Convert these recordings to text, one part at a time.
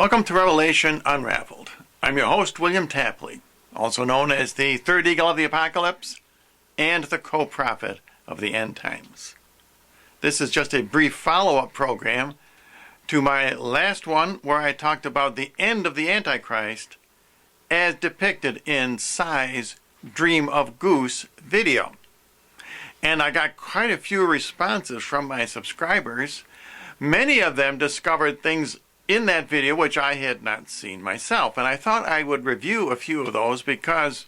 Welcome to Revelation Unraveled. I'm your host, William Tapley, also known as the third eagle of the apocalypse and the co-prophet of the end times. This is just a brief follow-up program to my last one where I talked about the end of the Antichrist as depicted in Cy's Dream of Goose video. And I got quite a few responses from my subscribers. Many of them discovered things in that video which I had not seen myself. And I thought I would review a few of those because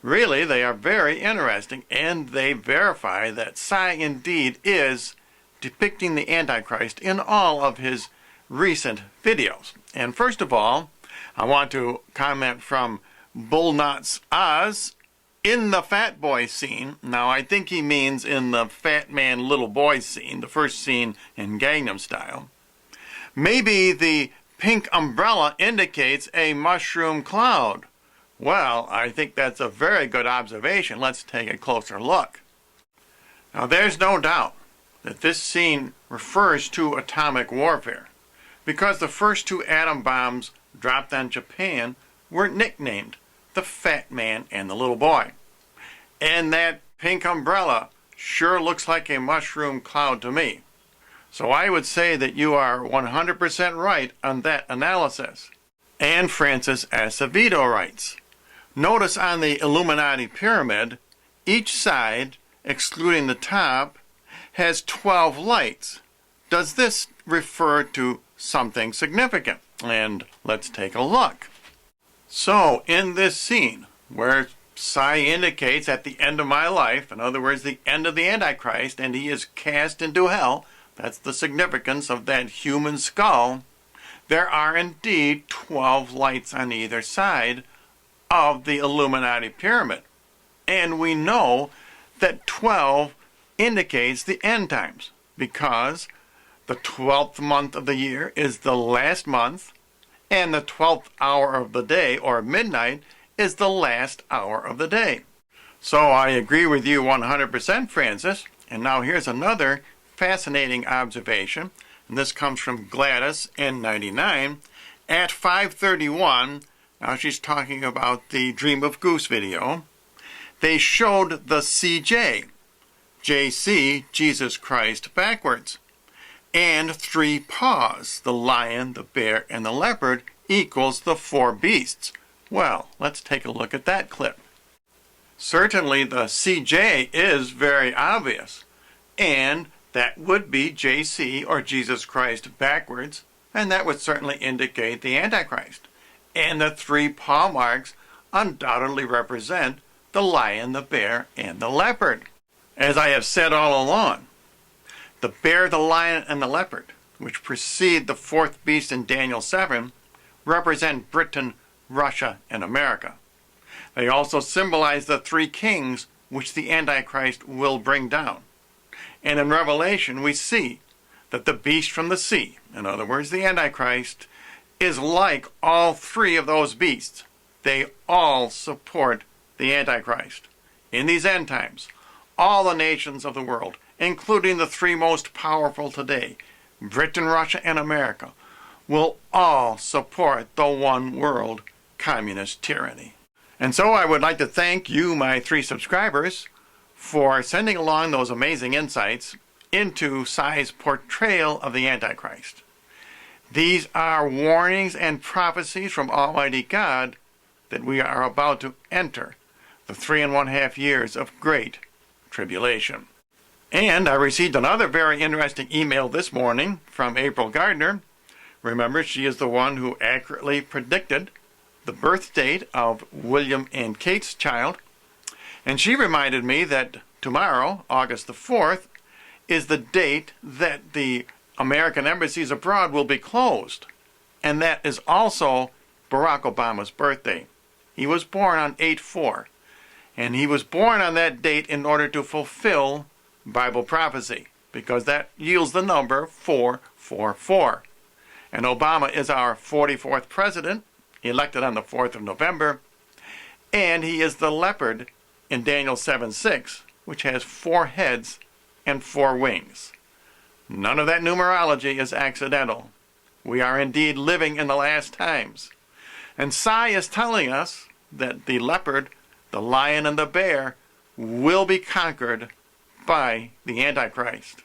really they are very interesting and they verify that Cy indeed is depicting the Antichrist in all of his recent videos. And first of all, I want to comment from Bullnuts Oz in the fat boy scene. Now I think he means in the fat man little boy scene, the first scene in Gangnam Style. Maybe the pink umbrella indicates a mushroom cloud. Well, I think that's a very good observation. Let's take a closer look. Now there's no doubt that this scene refers to atomic warfare because the first two atom bombs dropped on Japan were nicknamed the Fat Man and the Little Boy. And that pink umbrella sure looks like a mushroom cloud to me. So I would say that you are 100% right on that analysis. And Francis Acevedo writes, notice on the Illuminati pyramid, each side, excluding the top, has 12 lights. Does this refer to something significant? And let's take a look. So in this scene, where Cy indicates at the end of my life, in other words, the end of the Antichrist, and he is cast into hell, that's the significance of that human skull, there are indeed 12 lights on either side of the Illuminati pyramid. And we know that 12 indicates the end times because the 12th month of the year is the last month, and the 12th hour of the day, or midnight, is the last hour of the day. So I agree with you 100%, Francis. And now here's another fascinating observation, and this comes from Gladys N99 at 5:31. Now she's talking about the Dream of Goose video. They showed the CJ, JC, Jesus Christ backwards, and 3 paws, the lion, the bear, and the leopard, equals the 4 beasts. Well, let's take a look at that clip. Certainly the CJ is very obvious, and that would be JC, or Jesus Christ backwards, and that would certainly indicate the Antichrist. And the 3 paw marks undoubtedly represent the lion, the bear, and the leopard. As I have said all along, the bear, the lion, and the leopard, which precede the 4th beast in Daniel 7, represent Britain, Russia, and America. They also symbolize the 3 kings which the Antichrist will bring down. And in Revelation we see that the beast from the sea, in other words the Antichrist, is like all 3 of those beasts. They all support the Antichrist. In these end times, all the nations of the world, including the 3 most powerful today, Britain, Russia, and America, will all support the one world communist tyranny. And so I would like to thank you, my 3 subscribers, for sending along those amazing insights into Cy's portrayal of the Antichrist. These are warnings and prophecies from Almighty God that we are about to enter the 3.5 years of great tribulation. And I received another very interesting email this morning from April Gardner. Remember, she is the one who accurately predicted the birth date of William and Kate's child. And she reminded me that tomorrow, August the 4th, is the date that the American embassies abroad will be closed. And that is also Barack Obama's birthday. He was born on 8/4. And he was born on that date in order to fulfill Bible prophecy, because that yields the number 444. And Obama is our 44th president, elected on the 4th of November, and he is the leopard in Daniel 7:6, which has 4 heads and 4 wings. None of that numerology is accidental. We are indeed living in the last times. And Cy is telling us that the leopard, the lion, and the bear will be conquered by the Antichrist.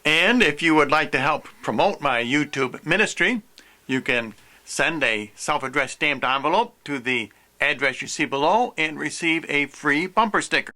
And if you would like to help promote my YouTube ministry, you can send a self-addressed stamped envelope to the address you see below and receive a free bumper sticker.